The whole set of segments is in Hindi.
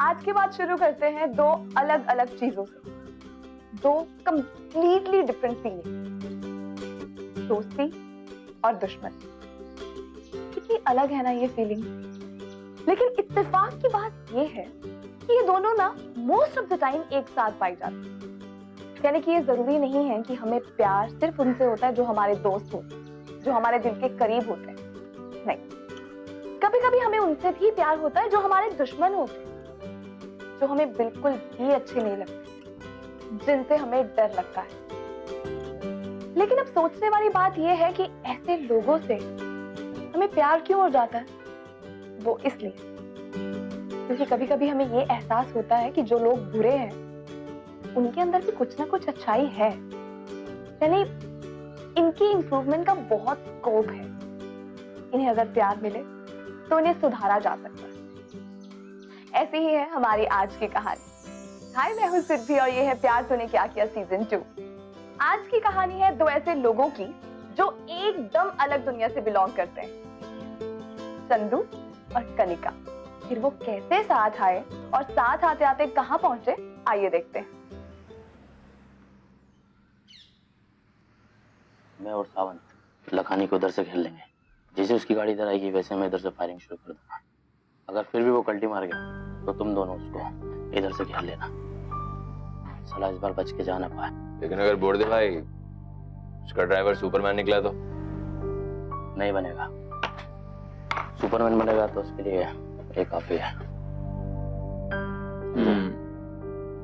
आज के बाद शुरू करते हैं दो अलग अलग चीजों से, दो कंप्लीटली डिफरेंट फीलिंग, दोस्ती और दुश्मनी। कितनी अलग है ना ये फीलिंग। लेकिन इत्तेफाक की बात ये है कि ये दोनों ना मोस्ट ऑफ द टाइम एक साथ पाई जाती है। यानी कि ये जरूरी नहीं है कि हमें प्यार सिर्फ उनसे होता है जो हमारे दोस्त होते हैं, जो हमारे दिल के करीब होते हैं। नहीं, कभी कभी हमें उनसे भी प्यार होता है जो हमारे दुश्मन होते हैं, जो हमें बिल्कुल भी अच्छे नहीं लगते, जिनसे हमें डर लगता है। लेकिन अब सोचने वाली बात यह है कि ऐसे लोगों से हमें प्यार क्यों हो जाता है? वो इसलिए क्योंकि कभी कभी हमें ये एहसास होता है कि जो लोग बुरे हैं उनके अंदर भी कुछ ना कुछ अच्छाई है, यानी इनकी इंप्रूवमेंट का बहुत स्कोप है। इन्हें अगर प्यार मिले तो इन्हें सुधारा जा सकता है। ऐसी ही है हमारी आज की कहानी। हाय, मैं हूं सिद्धि और ये है प्यार तूने क्या किया सीजन 2। आज की कहानी है दो ऐसे लोगों की जो एकदम अलग दुनिया से बिलोंग करते हैं, चंदू और कनिका। फिर वो कैसे साथ आए और साथ आते आते कहां पहुंचे, आइए देखते हैं। मैं और सावन लखानी को उधर से खेल लेंगे। जैसे उसकी गाड़ी इधर आएगी वैसे मैं इधर से फायरिंग शुरू कर दूंगा। अगर फिर भी वो कल्टी मार गया तो तुम दोनों उसको इधर से घेर लेना। साला इस बार बच के जाना पाए। लेकिन अगर बोल दे भाई उसका ड्राइवर सुपरमैन निकला तो? नहीं बनेगा। सुपरमैन बनेगा तो उसके लिए एक काफी है।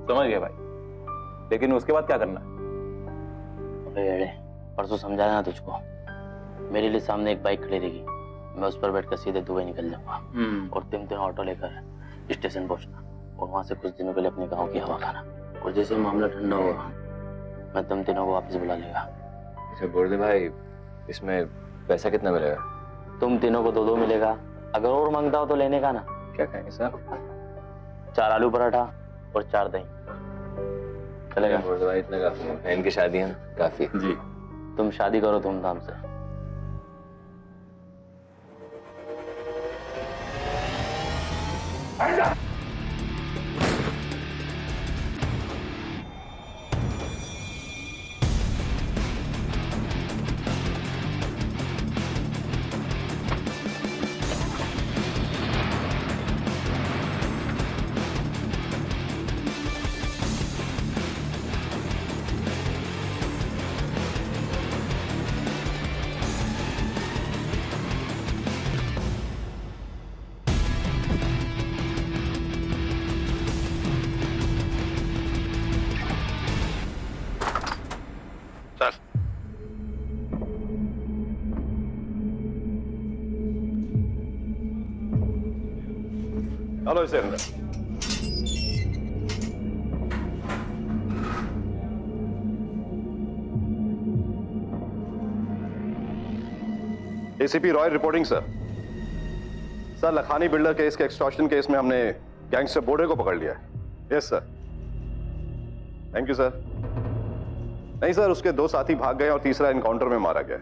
समझ गया भाई, लेकिन उसके बाद क्या करना है? अबे एड़े, परसों समझाया ना तुझको। मेरे लिए सामने एक बाइक खड़ी रहेगी, मैं उस पर बैठकर सीधे दुबई निकल जाऊंगा और तुम तीनों ऑटो लेकर स्टेशन पहुंचना और वहां से कुछ दिनों के लिए अपने गांव की हवा खाना। और जैसे मामला ठंडा होगा मैं तुम तीनों को वापस बुला लेगा। अच्छा बोल दे भाई, इसमें पैसा कितना मिलेगा? तुम तीनों को 2-2 मिलेगा। अगर और मांगता हो तो लेने का ना। क्या कहेंगे सर? 4 आलू पराठा और 4 दही चलेगा? बोल दे भाई इतना काफी है, बहन की शादी है ना, काफी जी। तुम शादी करो धूमधाम से। चलो इसे अंदर। ACP Roy reporting sir. Sir, Lakhani builder case के एक्सटॉर्शन केस में हमने गैंगस्टर बोडे को पकड़ लिया है। Yes sir. Thank you sir. नहीं सर, उसके 2 साथी भाग गए और तीसरा एनकाउंटर में मारा गया।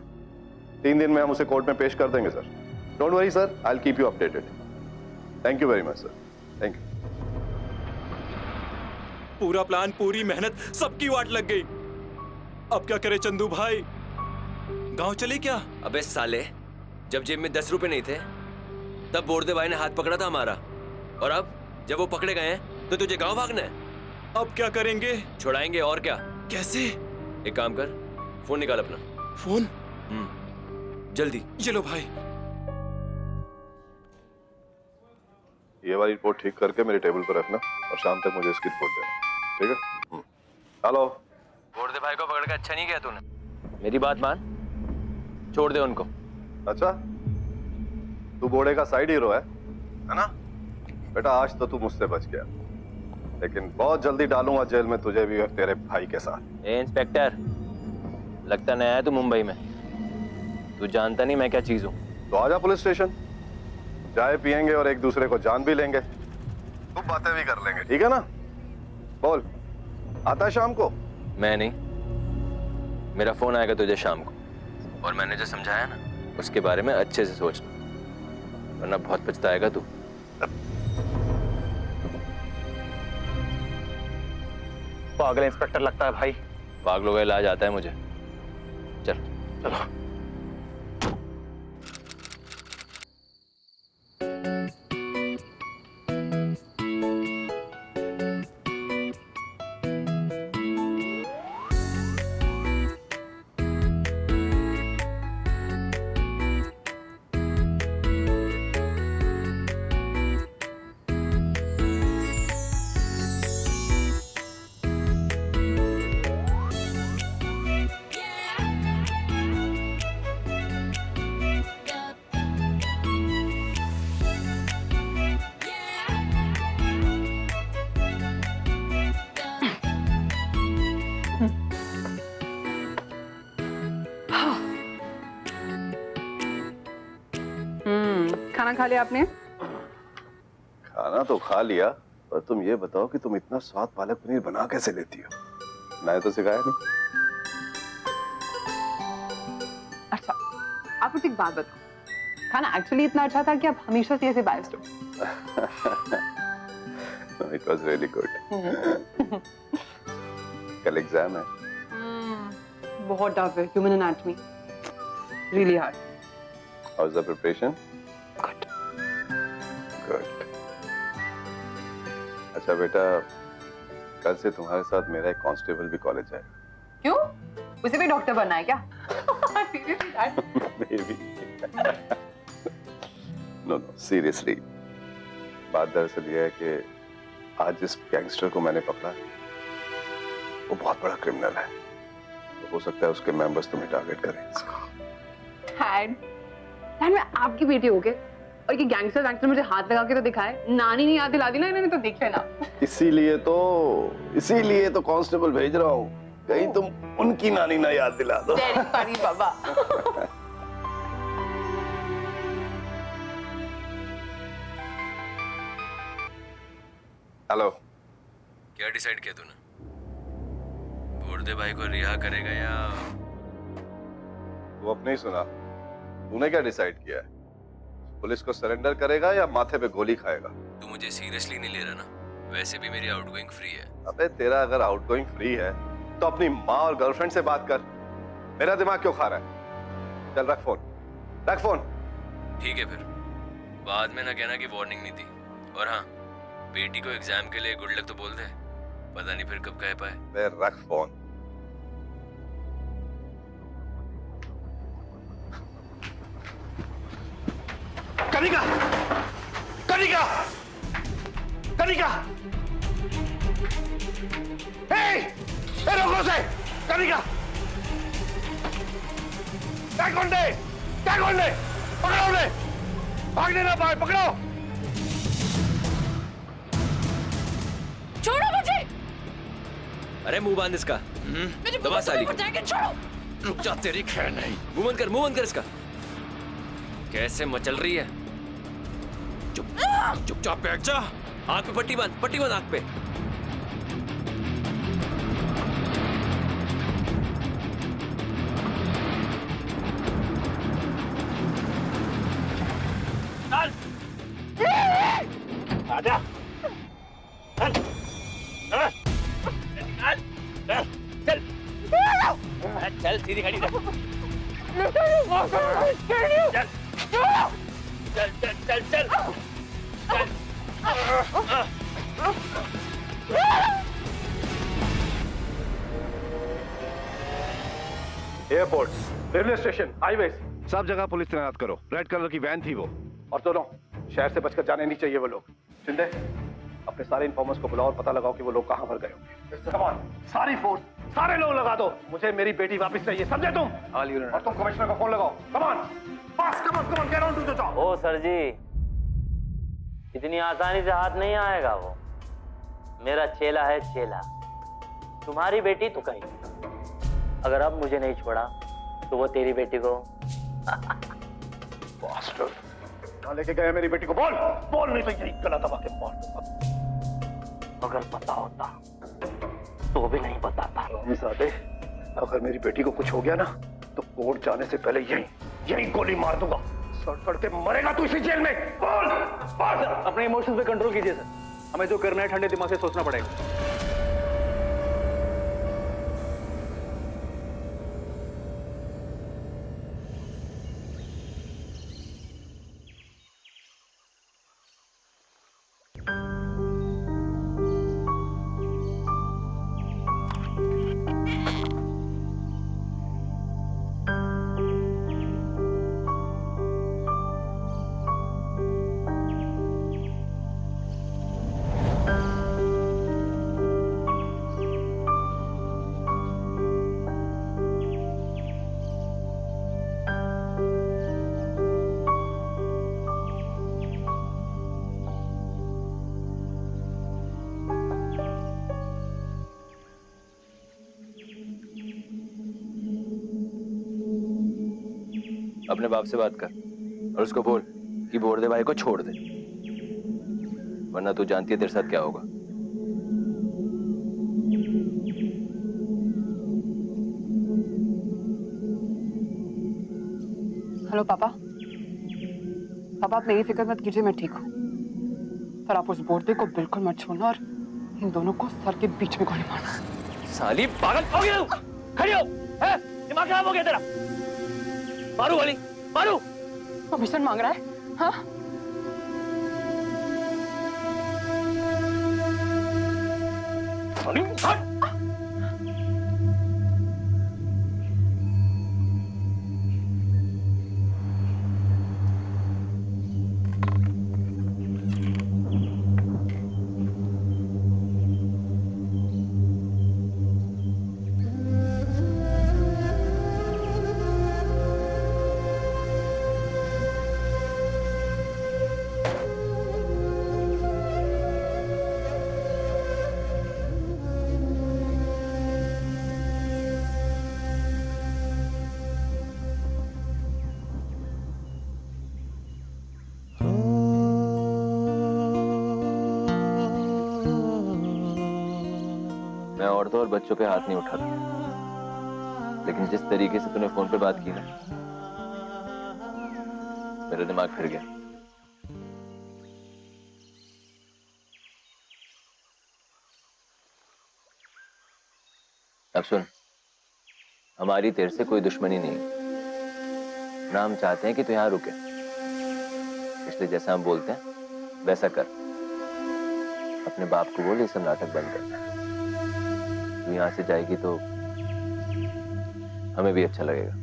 3 दिन में हम उसे कोर्ट में पेश कर देंगे sir. Don't worry sir, I will keep you updated. Thank you very much sir. Thank you. पूरा प्लान, पूरी मेहनत, सबकी वाट लग गई। अब क्या करे चंदू भाई? गांव चले क्या? अबे साले, जब जेब में 10 रुपए नहीं थे तब बोर्दे भाई ने हाथ पकड़ा था हमारा, और अब जब वो पकड़े गए हैं तो तुझे गांव भागना है? अब क्या करेंगे? छुड़ाएंगे और क्या। कैसे? एक काम कर, फोन निकाल अपना। फोन? जल्दी। ये लो भाई। ये वाली रिपोर्ट ठीक करके मेरे टेबल पर रखना और शाम तक मुझे इसकी रिपोर्ट देना, ठीक है? हेलो। बोर्दे भाई को पकड़ के अच्छा नहीं किया तूने। मेरी बात मान, छोड़ दे उनको। अच्छा, तू बोड़े का साइड हीरो है ना? बेटा, आज तो तू मुझसे बच गया, लेकिन बहुत जल्दी डालूंगा जेल में तुझे भी और तेरे भाई के साथ। ए इंस्पेक्टर, लगता नहीं आया तू मुंबई में। तू जानता नहीं मैं क्या चीज हूँ। तो आजा पुलिस स्टेशन, चाय पियेंगे और एक दूसरे को जान भी लेंगे, खूब बातें भी कर लेंगे, ठीक है ना? बोल, आता है शाम को? मैं नहीं, मेरा फोन आएगा तुझे शाम को, और मैंने जो समझाया ना उसके बारे में अच्छे से सोचना, वरना बहुत पछताएगा तू। पागल इंस्पेक्टर लगता है भाई। पागलों का इलाज आता है मुझे। चल चलो। खाना खा लिया आपने? खाना तो खा लिया, पर तुम ये बताओ कि तुम इतना स्वाद पालक पनीर बना कैसे लेती हो? मैंने तो सिखाया नहीं। अच्छा, आप मुझे एक बात बताओ, खाना एक्चुअली इतना अच्छा था कि आप हमेशा से ऐसे बायस्ड हो? It was really good. कल एग्जाम है। बहुत टफ है, human anatomy, really hard. How's the preparation? Good. Good. अच्छा बेटा, कल से तुम्हारे साथ मेरा एक कांस्टेबल भी कॉलेज जाएगा। क्यों? उसे भी डॉक्टर बनना है क्या? Seriously, Dad? Maybe. No, seriously. बात दरअसल ये है कि आज जिस गैंगस्टर को मैंने पकड़ा, वो बहुत बड़ा क्रिमिनल है। तो हो सकता है उसके मेंबर्स तुम्हें टारगेट करें। Dad, मैं आपकी बेटी हो गए और ये गैंगस्टर मुझे हाथ लगा के तो दिखाए, नानी नहीं याद दिला दी ना इन्होंने, तो देख लेना। इसीलिए तो कांस्टेबल भेज रहा हूँ, कहीं तुम उनकी नानी ना याद दिला दो। सॉरी बाबा। हेलो। क्या डिसाइड किया तूने? बोर्दे भाई को रिहा करेगा या? तू अपने ही सुना, तूने क्या डिसाइड किया है? पुलिस को सरेंडर करेगा या माथे पे गोली खाएगा? तू मुझे सीरियसली नहीं ले रहा ना? वैसे भी मेरी आउटगोइंग फ्री है। अबे तेरा अगर आउटगोइंग फ्री है तो अपनी माँ और गर्लफ्रेंड से बात कर, मेरा दिमाग क्यों खा रहा है? चल रख फोन। ठीक है, फिर बाद में ना कहना कि वार्निंग नहीं दी। और हाँ, बेटी को एग्जाम के लिए गुड लक तो बोल दे, पता नहीं फिर कब कह पाए। बे रख फोन। कनिका! कनिका! कनिका! हे! रोको उसे! कनिका! टैग ऑन दे! पकड़ो उन्हें! भागने ना पाए, पकड़ो! छोड़ो मुझे! अरे मुंह बांध इसका। दबा साली को। छोड़ो! रुक जा, तेरी खैर नहीं। मुंह बंद कर इसका। कैसे मचल रही है? चुपचाप बैठ जा। आंख पे पट्टी बांध आंख पे। आजा! चल सीधी खड़ी रह। चल। एयरपोर्ट, रेलवे स्टेशन, हाईवे, सब जगह पुलिस तैनात करो। रेड कलर की वैन थी वो। और दोनों शहर से बचकर जाने नहीं चाहिए वो लोग। शिंदे, अपने सारे इन्फॉर्मर्स को बुलाओ और पता लगाओ कि वो लोग कहां पर गए होंगे। कम ऑन, सारी फोर्स, सारे लोग लगा दो। मुझे मेरी बेटी वापस चाहिए, समझे तुम? और तुम कमिश्नर को फोन लगाओ। Come on, fast, come on, get on to the job. Oh sir ji, इतनी आसानी से हाथ नहीं आएगा वो। मेरा चेला है चेला। तुम्हारी बेटी तो कहीं, अगर अब मुझे नहीं छोड़ा तो वो तेरी बेटी को कहां लेके गए मेरी बेटी को? बोल नहीं तो यही गला दबा के मार दूंगा। अगर पता होता तो भी नहीं बताता। अगर मेरी बेटी को कुछ हो गया ना तो कोर्ट जाने से पहले यही गोली मार दूंगा। सड़ के मरेगा तू इसी जेल में। बोल। अपने इमोशंस पे कंट्रोल कीजिए सर, हमें जो करना है ठंडे दिमाग से सोचना पड़ेगा। अपने बाप से बात कर और उसको बोल कि बोर्डे भाई को छोड़ दे, वरना तू जानती है तेरे साथ क्या होगा। हेलो पापा। पापा आप मेरी फिक्र मत कीजिए, मैं ठीक हूँ। पर आप उस बोर्डे को बिल्कुल मत छोड़ना और इन दोनों को सर के बीच में गोली मारना। साली पागल हो गया तू? खड़ी हो, हैं? दिमाग खराब हो गया तेरा? मारू वाली, मारू। परमिशन मांग रहा है? हाँ? हट। मैं औरतों और बच्चों पे हाथ नहीं उठाता, लेकिन जिस तरीके से तूने फोन पे बात की ना, मेरा दिमाग फिर गया। अब सुन, हमारी तेरे से कोई दुश्मनी नहीं है ना, हम चाहते हैं कि तू यहां रुके, इसलिए जैसा हम बोलते हैं वैसा कर। अपने बाप को बोल ये सब नाटक बंद कर। तू यहां से जाएगी तो हमें भी अच्छा लगेगा।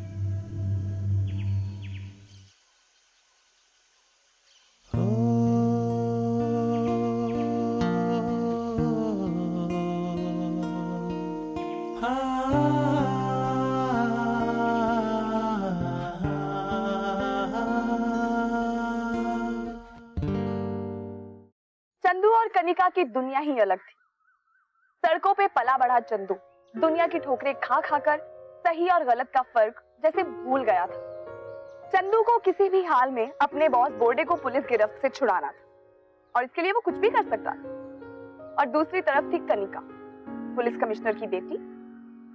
चंदू और कनिका की दुनिया ही अलग थी। सड़कों पे पला बढ़ा चंदू दुनिया की ठोकरें खा खाकर सही और गलत का फर्क जैसे भूल गया था। चंदू को किसी भी हाल में अपने बॉस बोर्डे को पुलिस गिरफ्त से छुड़ाना था और इसके लिए वो कुछ भी कर सकता था। और दूसरी तरफ थी कनिका, पुलिस कमिश्नर की बेटी,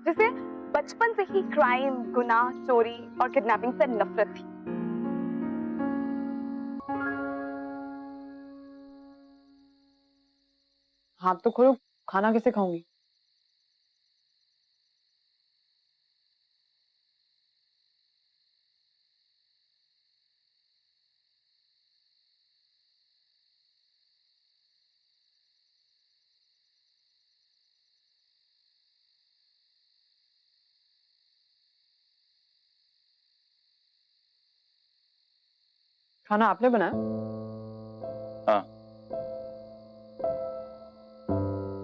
जिसे बचपन से ही क्राइम, गुनाह, चोरी और किडनैपिंग से नफरत थी। हाथ तो खोलो, खाना कैसे खाऊंगी? खाना आपने बनाया? हाँ।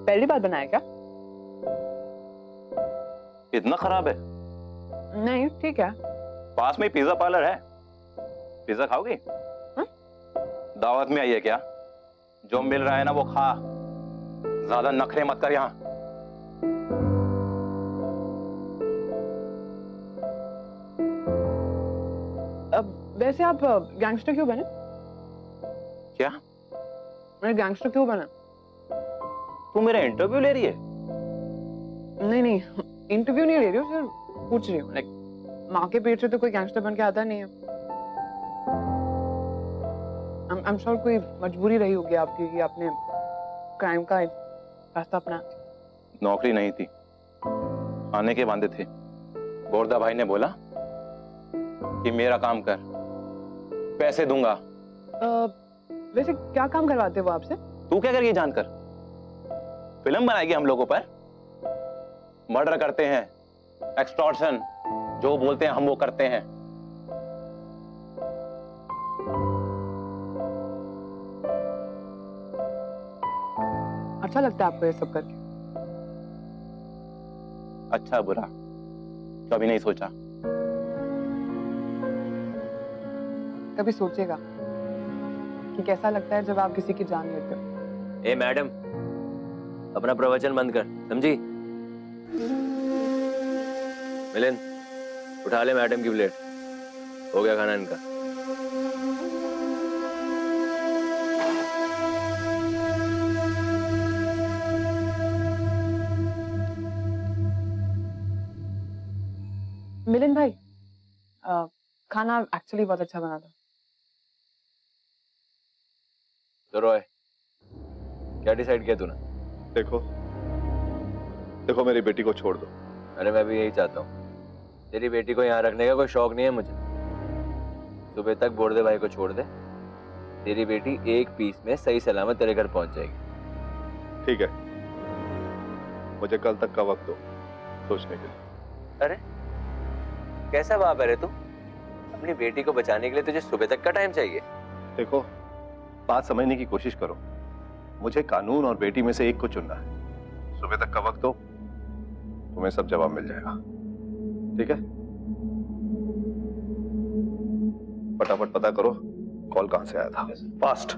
पहली बार बनाया क्या? इतना खराब है? नहीं, ठीक है। पास में ही पिज्जा पार्लर है, पिज्जा खाओगी? दावत में आई है क्या? जो मिल रहा है ना वो खा, ज्यादा नखरे मत कर यहाँ। वैसे आप गैंगस्टर क्यों बने? क्या? मैं गैंगस्टर क्यों बना? तू मेरा इंटरव्यू ले रही है? नहीं नहीं, इंटरव्यू नहीं ले रही हूँ, सिर्फ पूछ रही हूँ। लाइक माँ के पेट से तो कोई गैंगस्टर बन के आता नहीं है। आई एम श्योर कोई मजबूरी रही होगी आपकी कि आपने क्राइम का रास्ता अपना। नौकरी नहीं थी, आने के वादे थे। बोरदा भाई ने बोला कि मेरा काम कर, पैसे दूंगा। वैसे क्या काम करवाते वो आपसे? तू क्या करेगी जानकर? फिल्म बनाएगी हम लोगों पर। मर्डर करते हैं, एक्सटॉर्शन, जो बोलते हैं हम वो करते हैं। अच्छा लगता है आपको ये सब करके? अच्छा बुरा कभी नहीं सोचा। कभी सोचेगा कि कैसा लगता है जब आप किसी की जान लेते हो। ए मैडम, अपना प्रवचन बंद कर, समझी? मिलिंद, उठा ले मैडम की प्लेट। हो गया खाना इनका? मिलन भाई, खाना एक्चुअली बहुत अच्छा बना था। तो रॉय, क्या डिसाइड किया तूने? देखो देखो मेरी बेटी को छोड़ दो। अरे मैं भी यही चाहता हूँ। तेरी बेटी को यहाँ रखने का कोई शौक नहीं है मुझे। सुबह तक बोर्डे भाई को छोड़ दे, तेरी बेटी एक पीस में सही सलामत तेरे घर पहुंच जाएगी। ठीक है, मुझे कल तक का वक्त दो सोचने के लिए। अरे कैसा बाप है रे तू? अपनी बेटी को बचाने के लिए तुझे सुबह तक का टाइम चाहिए? देखो, बात समझने की कोशिश करो। मुझे कानून और बेटी में से एक को चुनना है। सुबह तक का वक्त दो, तुम्हें सब जवाब मिल जाएगा। ठीक है, फटाफट पता करो कॉल कहां से आया था। फास्ट।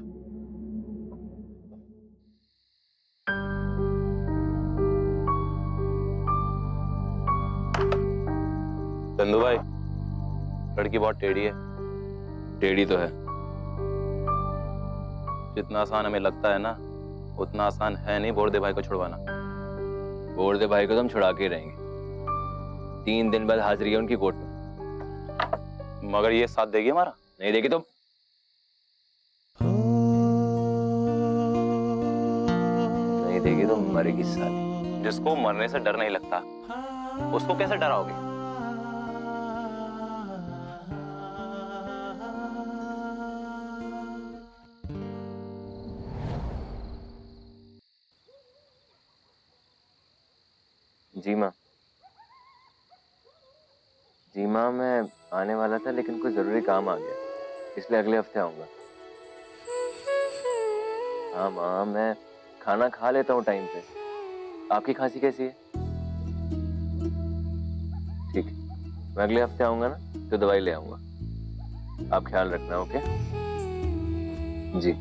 चंदू भाई, लड़की बहुत टेढ़ी है। टेढ़ी तो है। जितना आसान हमें लगता है ना, उतना आसान है नहीं बोर्डे भाई को छुड़वाना। बोर्डे भाई को तो हम छुड़ा के ही रहेंगे। 3 दिन बाद हाजिरी है उनकी कोर्ट में। मगर ये साथ देगी हमारा? नहीं देगी तो नहीं देगी तो मरेगी साली। जिसको मरने से डर नहीं लगता, उसको कैसे डराओगे? जी माँ, जी माँ, मैं आने वाला था लेकिन कोई जरूरी काम आ गया, इसलिए अगले हफ्ते आऊंगा। हाँ माँ, मैं खाना खा लेता हूँ टाइम पे। आपकी खांसी कैसी है? ठीक है, मैं अगले हफ्ते आऊंगा ना तो दवाई ले आऊंगा। आप ख्याल रखना, ओके? जी।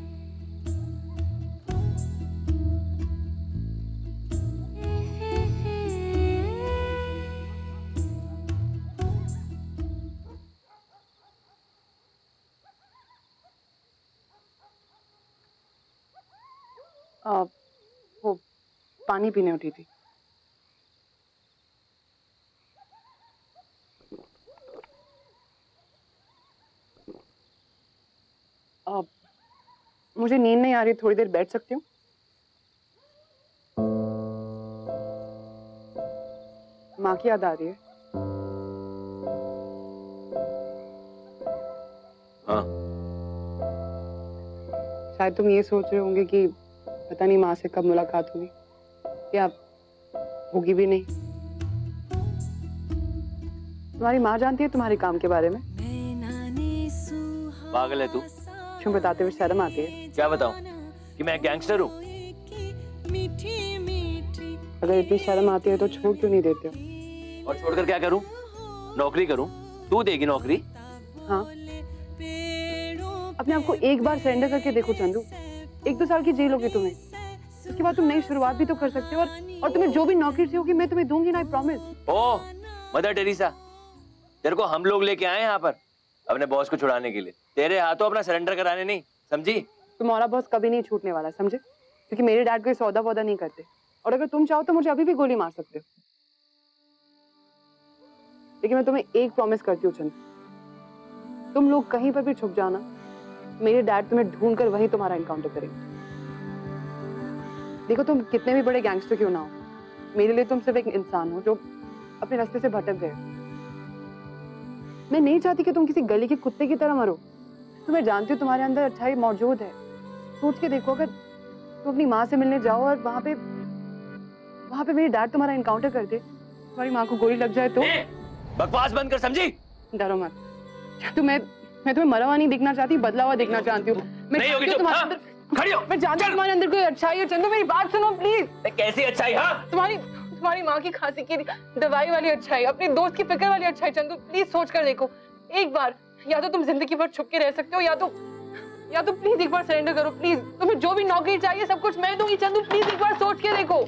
वो पानी पीने उठी थी। मुझे नींद नहीं आ रही, थोड़ी देर बैठ सकती हूँ? माँ की याद आ रही है? हाँ। शायद तुम ये सोच रहे होंगे कि पता नहीं माँ से कब मुलाकात होगी, या होगी भी नहीं। तुम्हारी माँ जानती है तुम्हारे काम के बारे में? पागल है तू? क्यों बताते हुए शर्म आती है? क्या बताऊं कि मैं गैंगस्टर हूँ? अगर इतनी शर्म आती है तो छोड़ क्यों नहीं देते हो? और छोड़कर क्या करूं? नौकरी करूं? तू देगी नौकरी? हाँ, अपने आप को एक बार सरेंडर करके देखो चंदू। 1-2 साल की जेल होगी तुम्हें, उसके बाद तुम नई शुरुआत भी तो कर सकते हो। और तुम्हें जो भी नौकरी चाहिए मैं तुम्हें दूंगी ना, I promise. Oh mother Teresa, तेरे को हम लोग लेके आए यहाँ पर अपने बॉस को छुड़ाने के लिए। तेरे हाथों अपना सरेंडर कराने नहीं, समझी? तुम्हारा बॉस कभी नहीं छूटने वाला, समझे? क्योंकि मेरे डैड कोई सौदा वौदा नहीं करते, और अगर तुम चाहो तो मुझे अभी भी गोली मार सकते हो। लेकिन मैं तुम्हें एक प्रॉमिस करती हूँ चंदू, तुम लोग कहीं पर भी छुप जाना, मेरे डैड तुम्हें ढूंढकर वहीं तुम्हारा एनकाउंटर करेंगे। देखो, तुम कितने भी बड़े गैंगस्टर क्यों ना हो, मेरे लिए तुम सिर्फ एक इंसान हो जो अपने रास्ते से भटक गए। मैं नहीं चाहती कि तुम किसी गली के कुत्ते की तरह मरो। तो मैं जानती हूँ तुम्हारे अंदर अच्छाई मौजूद है। सोच के देखो, अगर तुम अपनी माँ से मिलने जाओ और वहां पे मेरे डैड तुम्हारा एनकाउंटर कर दे, तुम्हारी माँ को गोली लग जाए तो? बकवास बंद कर, समझी? डरो मत। मैं तुम्हें मरा हुआ नहीं देखना चाहती, बदला हुआ देखना चाहती हूँ। नहीं होगी तो खड़ी हो। मैं जानती हूँ तुम्हारे अंदर कोई अच्छाई है चंदू, मेरी बात सुनो प्लीज। कैसी अच्छाई? हाँ, तुम्हारी माँ की खांसी की दवाई वाली अच्छाई, अपने दोस्त की फिक्र वाली अच्छाई। चंदू प्लीज सोच कर देखो एक बार, या तो तुम जिंदगी भर छुप के रह सकते हो, या तो प्लीज एक बार सरेंडर करो प्लीज। तुम्हें जो भी नौकरी चाहिए सब कुछ मैं दूंगी चंदू, प्लीज एक बार सोच के देखो।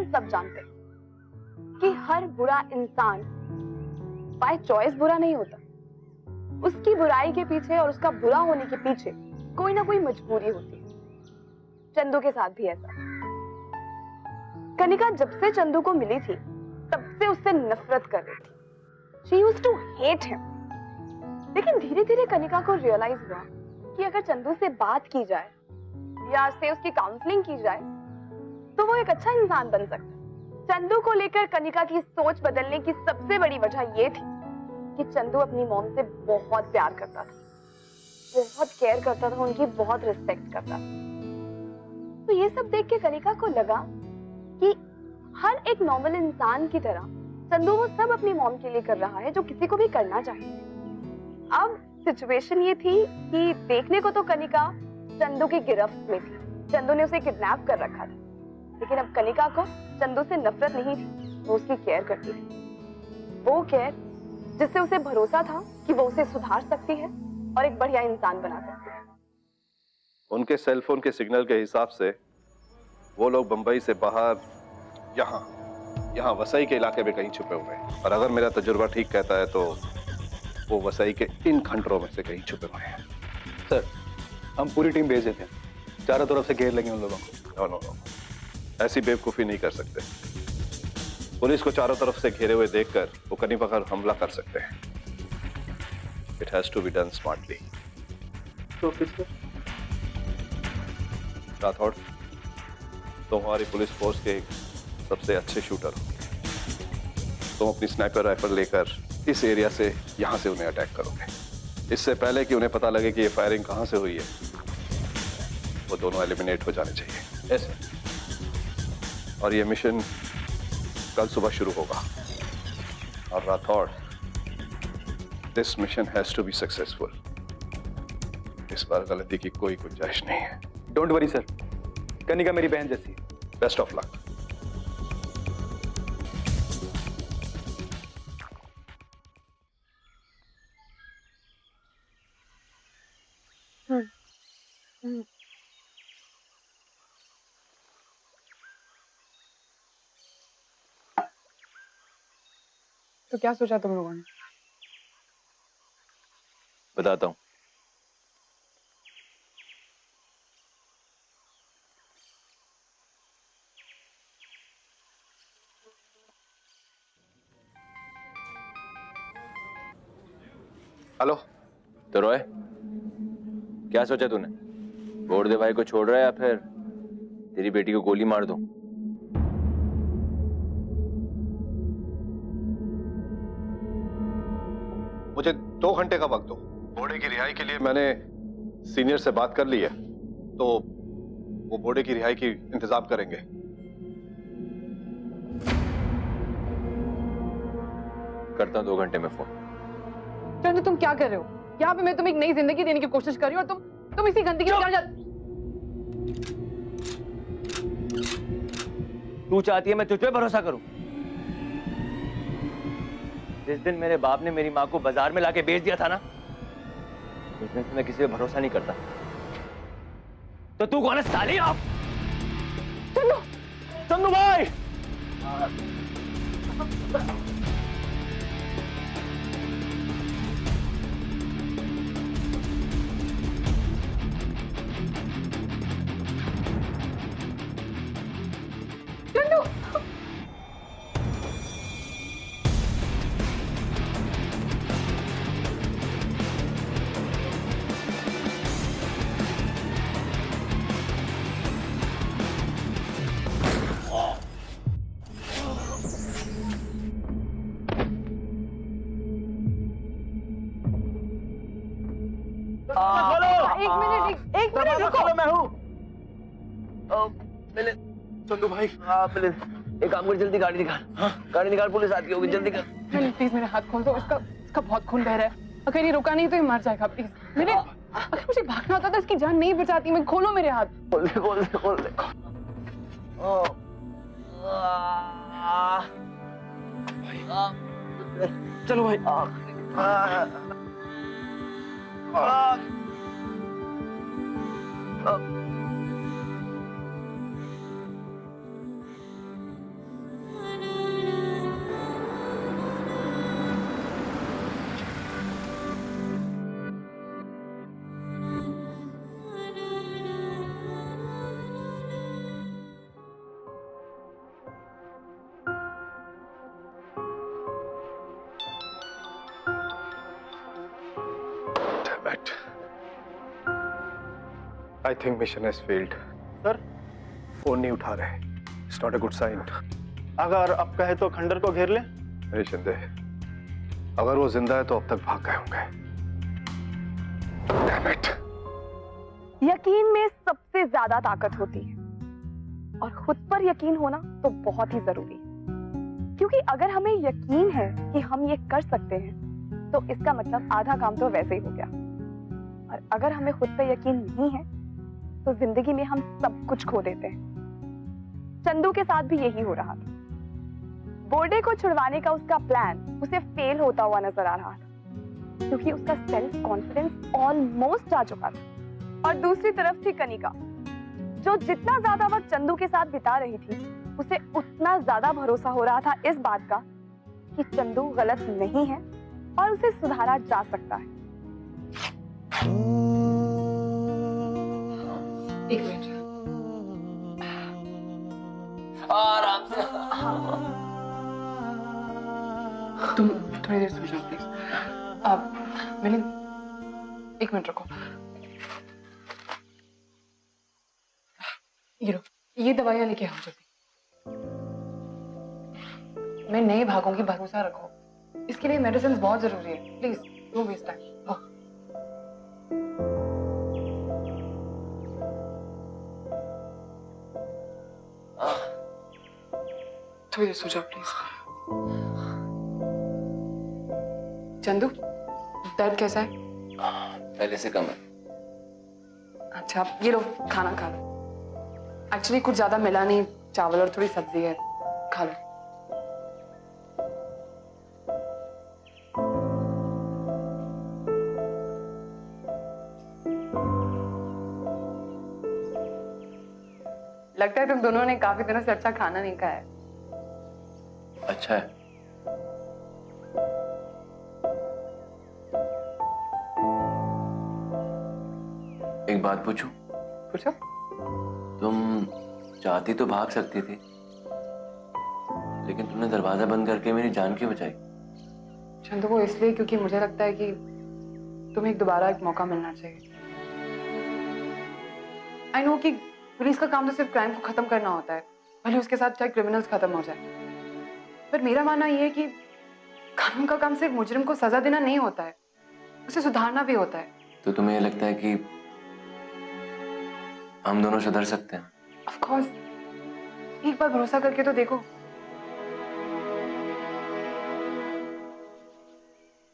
हम सब जानते हैं कि हर बुरा इंसान बाय चॉइस बुरा नहीं होता। उसकी बुराई के पीछे और उसका बुरा होने के पीछे कोई ना कोई मजबूरी होती है। चंदू के साथ भी ऐसा। कनिका जब से चंदू को मिली थी तब से उससे नफरत कर रही थी। She used to hate him. लेकिन धीरे धीरे कनिका को रियलाइज हुआ कि अगर चंदू से बात की जाए या से उसकी काउंसलिंग की जाए तो वो एक अच्छा इंसान बन सकता है। चंदू को लेकर कनिका की सोच बदलने की सबसे बड़ी वजह ये थी कि चंदू अपनी मॉम से बहुत प्यार करता था, बहुत केयर करता था, उनकी बहुत रिस्पेक्ट करता था। तो ये सब देख के कनिका को लगा कि हर एक नॉर्मल इंसान की तरह चंदू वो सब अपनी मॉम के लिए कर रहा है जो किसी को भी करना चाहिए। अब सिचुएशन ये थी कि देखने को तो कनिका चंदू की गिरफ्त में थी, चंदू ने उसे किडनैप कर रखा था, लेकिन अब कनिका को चंदू से नफरत नहीं थी, वो उसकी केयर करती थी। वो केयर जिससे उसे भरोसा था कि वो उसे सुधार सकती है और एक बढ़िया इंसान बना सकती है। उनके सेलफोन के सिग्नल के हिसाब से वो लोग बंबई से बाहर यहाँ वसई के इलाके में कहीं छुपे हुए हैं, और अगर मेरा तजुर्बा ठीक कहता है तो वो वसई के इन खंडरों में से कहीं छुपे हुए हैं। सर, हम पूरी टीम भेज देते हैं, चारों तरफ से घेर लेंगे उन लोगों को। नो, ऐसी बेवकूफी नहीं कर सकते। पुलिस को चारों तरफ से घेरे हुए देखकर वो कनिका पर हमला कर सकते हैं। It has to be done smartly. तो फिर सर? राठौड़, तुम हमारी पुलिस फोर्स के सबसे अच्छे शूटर हो। तुम अपनी स्नाइपर राइफल लेकर इस एरिया से यहां से उन्हें अटैक करोगे। इससे पहले कि उन्हें पता लगे कि ये फायरिंग कहां से हुई है, वो दोनों एलिमिनेट हो जाने चाहिए। यस। और ये मिशन कल सुबह शुरू होगा। और Rathore, this mission has to be successful. इस बार गलती की कोई गुंजाइश नहीं है। डोंट वरी सर, कनिका मेरी बहन जैसी है। Best of luck. तो क्या सोचा तुम लोगों ने? बताता हूँ। हेलो। तो रॉय, क्या सोचा तूने? बोर्ड दे भाई को छोड़ रहा है या फिर तेरी बेटी को गोली मार दूं? मुझे 2 घंटे का वक्त दो। बोर्डे की रिहाई के लिए मैंने सीनियर से बात कर ली है, तो वो बोर्डे की रिहाई की इंतजाम करेंगे। करता हूँ 2 घंटे में फोन। चंदू, तुम क्या कर रहे हो? यहाँ पे मैं तुम्हें एक नई जिंदगी देने की कोशिश कर रही हूँ और तुम इसी गंदगी में क्या तू चाहती है मैं तुझ पे भरोसा करूं? जिस दिन मेरे बाप ने मेरी माँ को बाजार में लाके बेच दिया था ना, उस दिन से मैं किसी पे भरोसा नहीं करता। तो तू कौन है साली? आप चंदू, चंदू भाई! चंदू! एक मिनट रुको। मैं हूँ। चंदू भाई, एक काम कर, जल्दी गाड़ी निकाल। गाड़ी निकाल, पुलिस आती होगी, जल्दी कर। प्लीज मेरे हाथ खोल दो, इसका बहुत खून बह रहा है। अगर ये रुका नहीं तो ये मर जाएगा। प्लीज मेरे, अगर मुझे भागना होता तो इसकी जान नहीं बचाती मैं। खोलो मेरे हाथ। खोल दे, खोल दे, खोल दे। चलो भाई। It, I think mission has failed. Sir phone नहीं उठा रहे, it's not a good sign. अगर अब कहे तो खंडर को घेर ले। नहीं शिंदे, अगर वो जिंदा है तो अब तक भाग गए होंगे। Damn it! यकीन में सबसे ज्यादा ताकत होती है और खुद पर यकीन होना तो बहुत ही जरूरी है, क्योंकि अगर हमें यकीन है कि हम ये कर सकते हैं तो इसका मतलब आधा काम तो वैसे ही हो गया। और अगर हमें खुद पर यकीन नहीं है तो जिंदगी में हम सब कुछ खो देते हैं। चंदू के साथ भी यही हो रहा था। बोर्डे को छुड़वाने का उसका प्लान उसे फेल होता हुआ नजर आ रहा था, क्योंकि उसका सेल्फ कॉन्फिडेंस ऑलमोस्ट जा चुका था। और दूसरी तरफ थी कनिका, जो जितना ज्यादा वक्त चंदू के साथ बिता रही थी उसे उतना ज्यादा भरोसा हो रहा था इस बात का कि चंदू गलत नहीं है और उसे सुधारा जा सकता है। एक मिनट, आराम से। तुम थोड़ी देर सो जाओ प्लीज। आप मिलिंद, एक मिनट रुको। ये लो, ये दवाइयाँ लेके आओ जल्दी। मैं नहीं भागूंगी, भरोसा रखो। इसके लिए मेडिसिन बहुत जरूरी है। Please don't waste time. थोड़ी देर सो जाओ प्लीज। चंदू, दर्द कैसा है? पहले से कम है। अच्छा, ये लो, खाना खा लो। एक्चुअली कुछ ज्यादा मिला नहीं, चावल और थोड़ी सब्जी है, खा लो। लगता है तुम दोनों ने काफी दिनों से अच्छा खाना नहीं खाया है। अच्छा है। एक बात पूछूं? पूछो। तुम चाहती तो भाग सकती थी, लेकिन तुमने दरवाजा बंद करके मेरी जान क्यों बचाई? चंदू, वो इसलिए क्योंकि मुझे लगता है कि तुम्हें दोबारा एक मौका मिलना चाहिए। आई नो कि पुलिस का काम तो सिर्फ क्राइम को खत्म करना होता है, भले उसके साथ चाहे क्रिमिनल्स खत्म हो जाए। पर मेरा मानना यह है कि कानून का काम सिर्फ मुजरिम को सजा देना नहीं होता है, उसे सुधारना भी होता है। तो तुम्हें ये लगता है कि हम दोनों सुधर सकते हैं? ऑफ कोर्स, एक बार भरोसा करके तो देखो।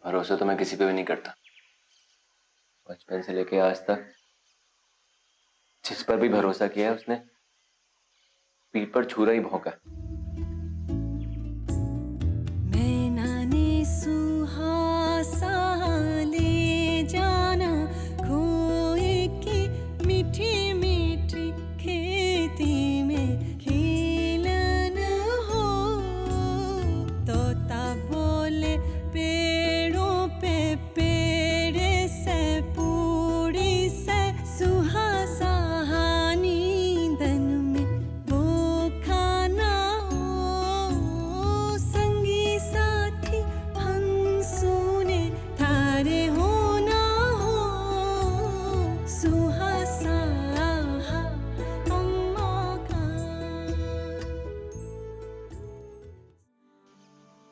भरोसा तो मैं किसी पे भी नहीं करता। बचपन से लेके आज तक जिस पर भी भरोसा किया है उसने पीठ पर छुरा ही भौंका।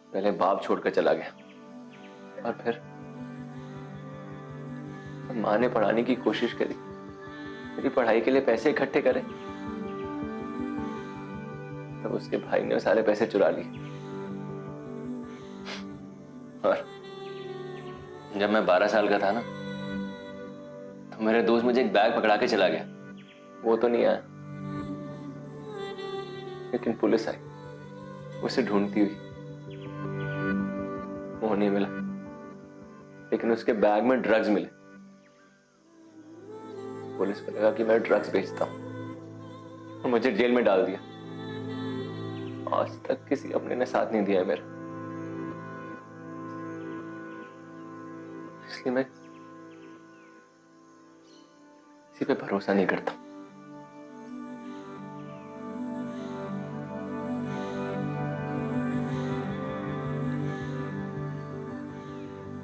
पहले बाप छोड़कर चला गया और फिर माँ ने पढ़ाने की कोशिश करी, मेरी पढ़ाई के लिए पैसे इकट्ठे करे, तब उसके भाई ने सारे पैसे चुरा लिए। और जब मैं 12 साल का था ना, तो मेरे दोस्त मुझे एक बैग पकड़ा के चला गया। वो तो नहीं आया, लेकिन पुलिस आई उसे ढूंढती हुई। वो नहीं मिला, लेकिन उसके बैग में ड्रग्स मिले। पुलिस को लगा कि मैं ड्रग्स बेचता हूं और मुझे जेल में डाल दिया। आज तक किसी अपने ने साथ नहीं दिया है मेरा, इसलिए मैं किसी पे भरोसा नहीं करता।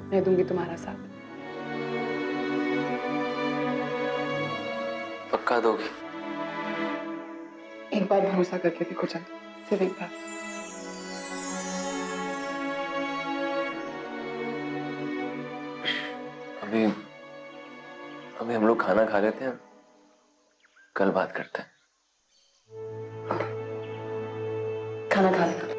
मैं दूंगी तुम्हारा साथ। पक्का दोगी? एक बार भरोसा करके देखो चंदू, सिर्फ एक बार। अभी अभी हम लोग खाना खा लेते हैं, कल बात करते हैं। खाना खा लेगा।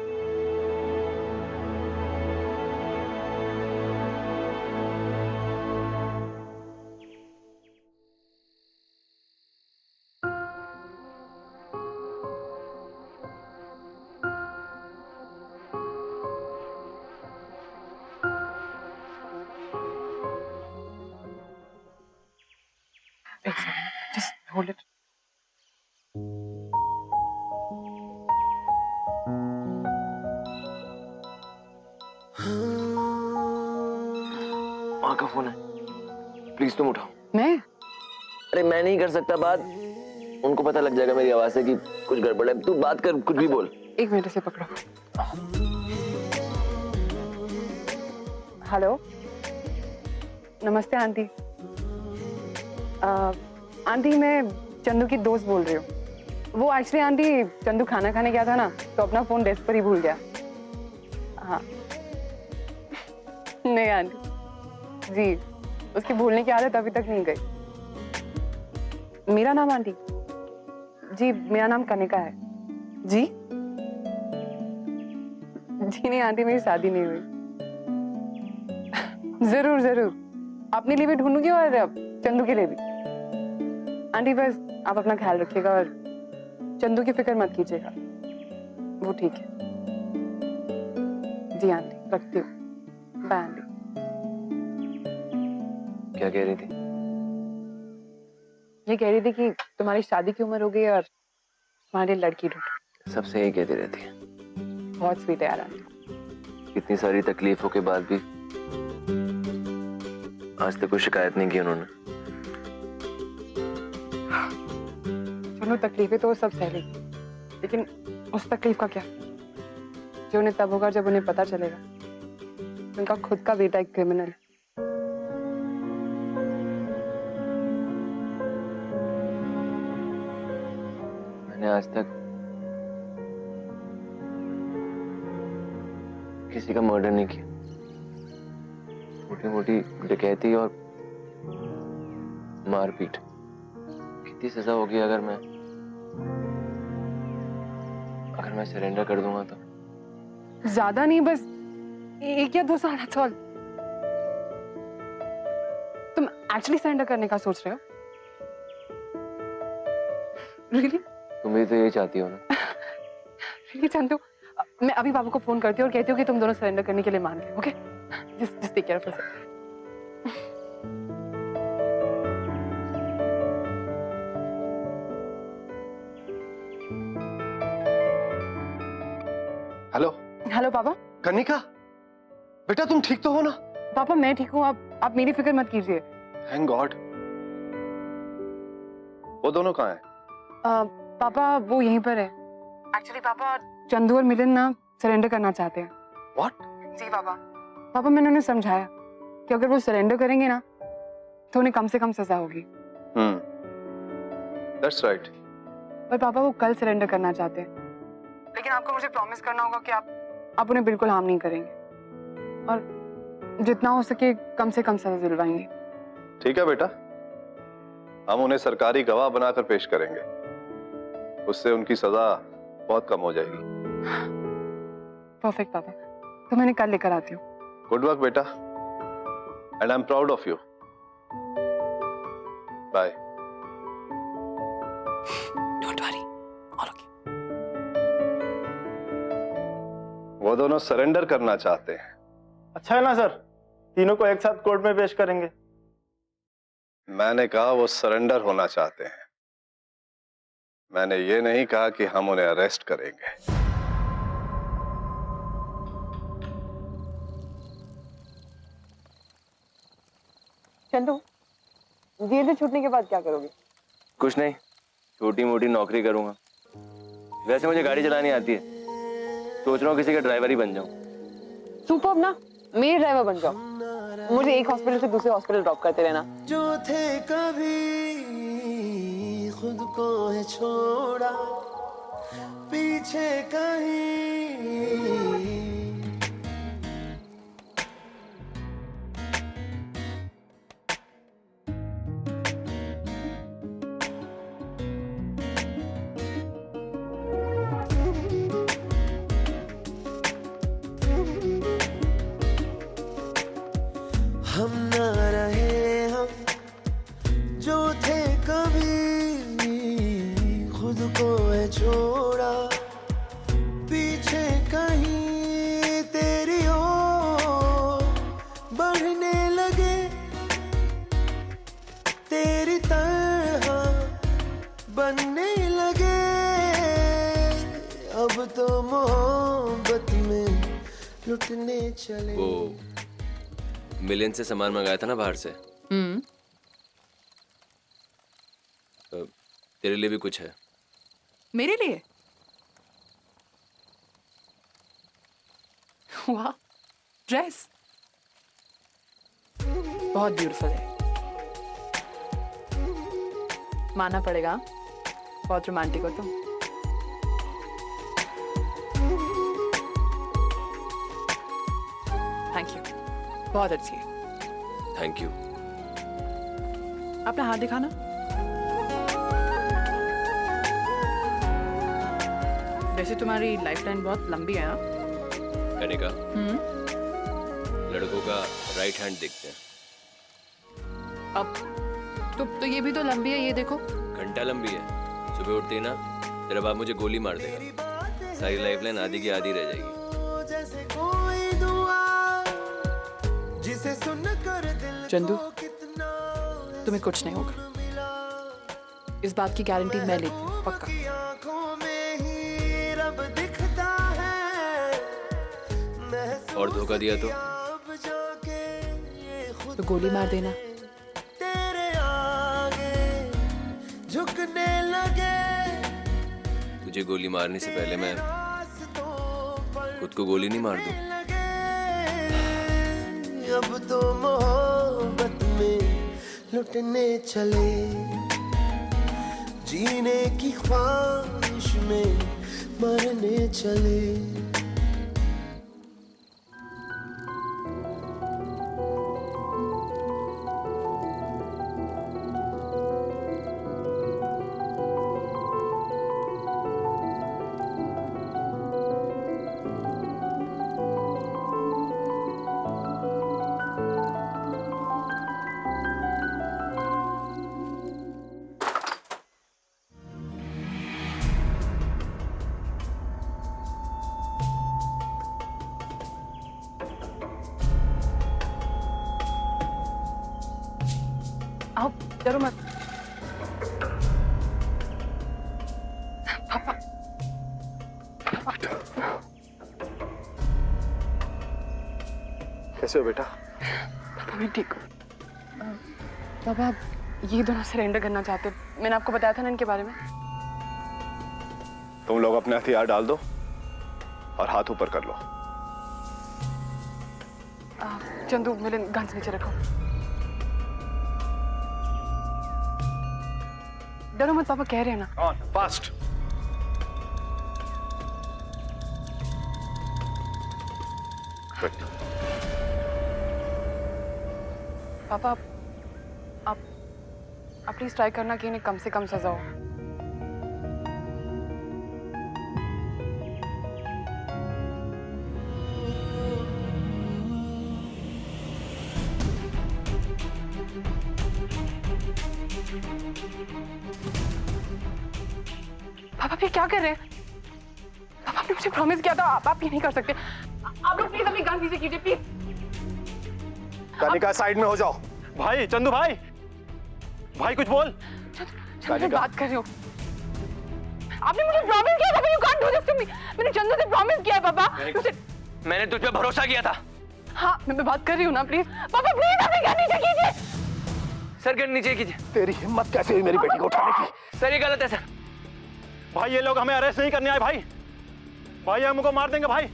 एक सेकंड, जस्ट होल्ड इट। माँ का फोन है, प्लीज तुम उठाओ। मैं? अरे मैं नहीं कर सकता बात, उनको पता लग जाएगा मेरी आवाज से कि कुछ गड़बड़ है। तू बात कर, कुछ भी बोल। एक मिनट से पकड़ो। हेलो, नमस्ते आंटी। आंटी मैं चंदू की दोस्त बोल रही हूँ। वो एक्चुअली आंटी चंदू खाना खाने गया था ना, तो अपना फोन डेस्क पर ही भूल गया। हाँ नहीं आंटी जी, उसकी भूलने की आदत अभी तक नहीं गई। मेरा नाम आंटी जी, मेरा नाम कनिका है जी। जी नहीं आंटी, मेरी शादी नहीं हुई। जरूर जरूर, अपने लिए भी ढूंढूंगी और चंदू के लिए भी। आंटी बस आप अपना ख्याल रखिएगा और चंदू की फिक्र मत कीजिएगा, वो ठीक है। जी आंटी, रखती हूँ। Bye aunty. क्या कह रही थी? ये कह रही थी कि तुम्हारी शादी की उम्र हो गई और तुम्हारे लिए लड़की ढूंढो। सबसे यही कहती रहती है। बहुत स्वीट है यार आंटी। इतनी सारी तकलीफों के बाद भी आज तक कोई शिकायत नहीं की उन्होंने। चलो तकलीफें तो सब सह ली, लेकिन उस तकलीफ का क्या जो उन्हें तब होगा जब उन्हें पता चलेगा उनका खुद का बेटा एक क्रिमिनल है। मैंने आज तक किसी का मर्डर नहीं किया। छोटी मोटी डकैती और मारपीट। कितनी सजा होगी अगर मैं सरेंडर कर दूंगा तो? ज्यादा नहीं, बस 1 या 2 साल। that's all। तुम एक्चुअली सरेंडर करने का सोच रहे हो? Really? तुम भी तो यही चाहती हो ना? Really चंदू, मैं अभी बाबू को फोन करती हूँ और कहती हूँ कि तुम दोनों सरेंडर करने के लिए मान गए। Okay, just take care of yourself। Hello hello पापा। कनिका, बेटा तुम ठीक तो हो ना? पापा मैं ठीक हूँ, आप मेरी फिक्र मत कीजिए। Thank God. वो दोनों कहाँ हैं? पापा वो यहीं पर है। एक्चुअली पापा चंदू और मिलन ना सरेंडर करना चाहते हैं। What? जी पापा। पापा मैंने उन्हें समझाया कि अगर वो सरेंडर करेंगे ना तो उन्हें कम से कम सजा होगी। That's right। पर पापा वो कल सरेंडर करना चाहते हैं, लेकिन आपको मुझे प्रॉमिस करना होगा कि आप उन्हें बिल्कुल हार्म नहीं करेंगे और जितना हो सके कम से कम सजा दिलवाएंगे। ठीक है बेटा, हम उन्हें सरकारी गवाह बनाकर पेश करेंगे, उससे उनकी सजा बहुत कम हो जाएगी। परफेक्ट पापा, तो मैंने कल लेकर आती हूँ। गुड वर्क बेटा, and I am proud of you. Bye. Don't worry, all okay. वो दोनों सरेंडर करना चाहते हैं। अच्छा है ना सर, तीनों को एक साथ कोर्ट में पेश करेंगे। मैंने कहा वो सरेंडर होना चाहते हैं, मैंने ये नहीं कहा कि हम उन्हें अरेस्ट करेंगे। चंदू, जेल से छूटने के बाद क्या करोगे? कुछ नहीं, छोटी मोटी नौकरी करूंगा। वैसे मुझे गाड़ी चलानी आती है, सोच रहा हूँ किसी का ड्राइवर ही बन जाऊं। सुपर्ब ना, मेरे ड्राइवर बन जाओ, मुझे एक हॉस्पिटल से दूसरे हॉस्पिटल ड्रॉप करते रहना। जो थे कभी खुद को है छोड़ा पीछे कहीं। हम ना रहे हम जो थे कभी, खुद को है छोड़ा पीछे कहीं तेरी ओर बढ़ने लगे, तेरी तरह बनने लगे। अब तो मोहब्बत में लुटने चले। वो मिलियन से सामान मंगाया था ना बाहर से, तेरे लिए भी कुछ है। मेरे लिए? वाह, ड्रेस बहुत ब्यूटीफुल है, मानना पड़ेगा, बहुत रोमांटिक हो तुम। थैंक यू, बहुत अच्छी है। Thank you. अपना हाथ दिखाना। वैसे तुम्हारी लाइफलाइन बहुत लंबी है। हाँ, कनिका, लड़कों का राइट हैंड देखते हैं। अब तो ये भी तो लंबी है, ये देखो। घंटा लंबी है। सुबह उठते ही ना तेरा बाप मुझे गोली मार देगा, सारी लाइफलाइन आधी की आधी रह जाएगी। चंदू, तुम्हें कुछ नहीं होगा, इस बात की गारंटी मैं लेती हूँ, पक्का। और धोखा दिया तो गोली मार देना। तेरे आगे झुकने लगे, तुझे गोली मारने से पहले मैं खुद को गोली नहीं मार दूं? अब तो मोहब्बत में लुटने चले, जीने की ख्वाहिश में मरने चले। आओ, डरो मत। पापा, कैसे हो बेटा? पापा मैं ठीक हूँ। पापा ये दोनों सरेंडर करना चाहते, मैंने आपको बताया था ना इनके बारे में। तुम लोग अपने हथियार डाल दो और हाथ ऊपर कर लो। चंदू, मेरे गन्स नीचे रखो। डरो मत पापा, कह रहे हैं ना। On fast. पापा आप प्लीज ट्राई करना कि इन्हें कम से कम सजा हो। पापा फिर क्या कर रहे हैं? पापा आपने मुझे प्रॉमिस किया था, आप ये नहीं कर सकते। आप लोग प्लीज अपनी गन नीचे कीजिए, प्लीज। कनिका साइड में हो जाओ। भाई, चंदू भाई, भाई कुछ बोल। चंदू बात कर रही हो। आपने मुझे प्रॉमिस किया था, you can't do this to me. मैंने चंदू से प्रॉमिस किया पापा। मैंने तुझ पे भरोसा किया था। हाँ, मैं बात कर रही हूँ ना, प्लीज। पापा प्लीज अपनी गन नीचे कीजिए। सर गन नीचे कीजिए। तेरी हिम्मत कैसे हुई मेरी बेटी को उठाने की? सर ये गलत है सर। भाई ये लोग हमें अरेस्ट नहीं करने आए भाई, भाई हमको मार देंगे भाई।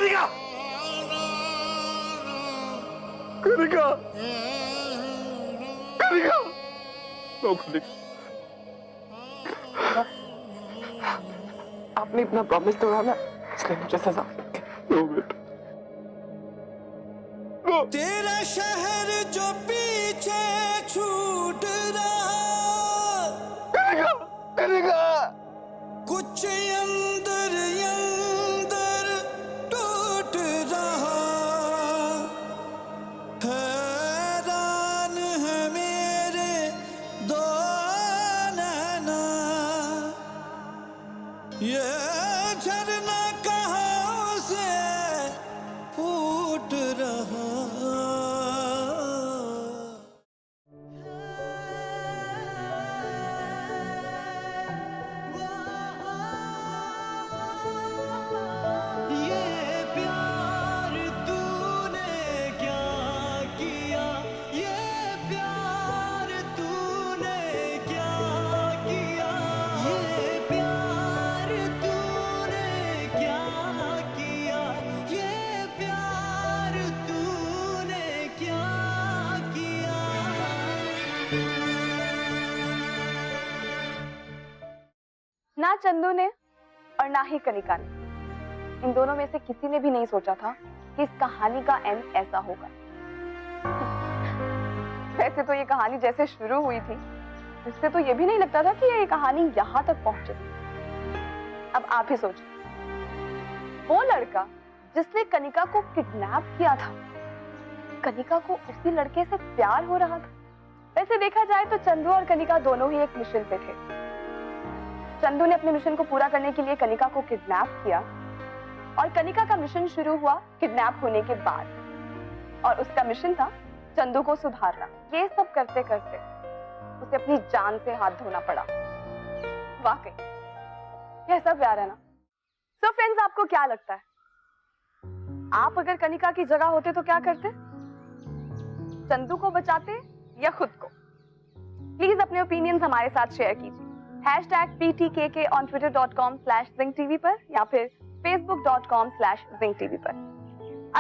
कनिका कनिका कनिका आपने इतना प्रॉमिस तोड़ा ना, इसलिए मुझे सजा। तेरा शहर जो पीछे छूट रहा, कनिका कुछ अंदर अंदर टूट रहा, हैरान है मेरे दो नैना, ये झरना कहाँ से फूट रहा। ये प्यार तूने क्या किया, ये प्यार तूने क्या किया, ये प्यार तूने क्या किया, ये प्यार तूने क्या किया। ना चंदू ने और ना ही कनिका ने, इन दोनों में से किसी ने भी नहीं सोचा था कि इस कहानी का एंड ऐसा होगा। वैसे तो ये कहानी जैसे शुरू हुई थी, इससे तो ये भी नहीं लगता था कि ये कहानी यहाँ तक पहुंचेगी। अब आप ही सोचिए, वो लड़का जिसने कनिका को किडनैप किया था, कनिका को उसी लड़के से प्यार हो रहा था। वैसे देखा जाए तो चंदू और कनिका दोनों ही एक मिशन पे थे। चंदू ने अपने मिशन को पूरा करने के लिए कनिका को किडनैप किया और कनिका का मिशन शुरू हुआ किडनैप होने के बाद, और उसका मिशन था चंदू को सुधारना। ये सब करते करते उसे अपनी जान से हाथ धोना पड़ा। वाकई यह सब प्यार है ना। सो फ्रेंड्स, आपको क्या लगता है, आप अगर कनिका की जगह होते तो क्या करते? चंदू को बचाते या खुद को? प्लीज अपने ओपिनियंस हमारे साथ शेयर कीजिए। #PTKK on twitter.com/ZingTV पर या फिर facebook.com/ZingTV पर।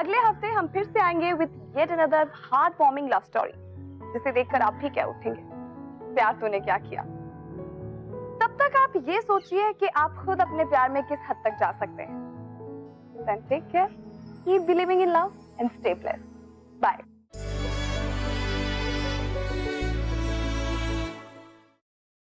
अगले हफ्ते हम फिर से आएंगे with yet another heart warming love story, जिसे देखकर आप भी क्या उठेंगे, प्यार तूने क्या किया। तब तक आप ये सोचिए कि आप खुद अपने प्यार में किस हद तक जा सकते हैं। Then take care, keep believing in love and stay blessed. Bye.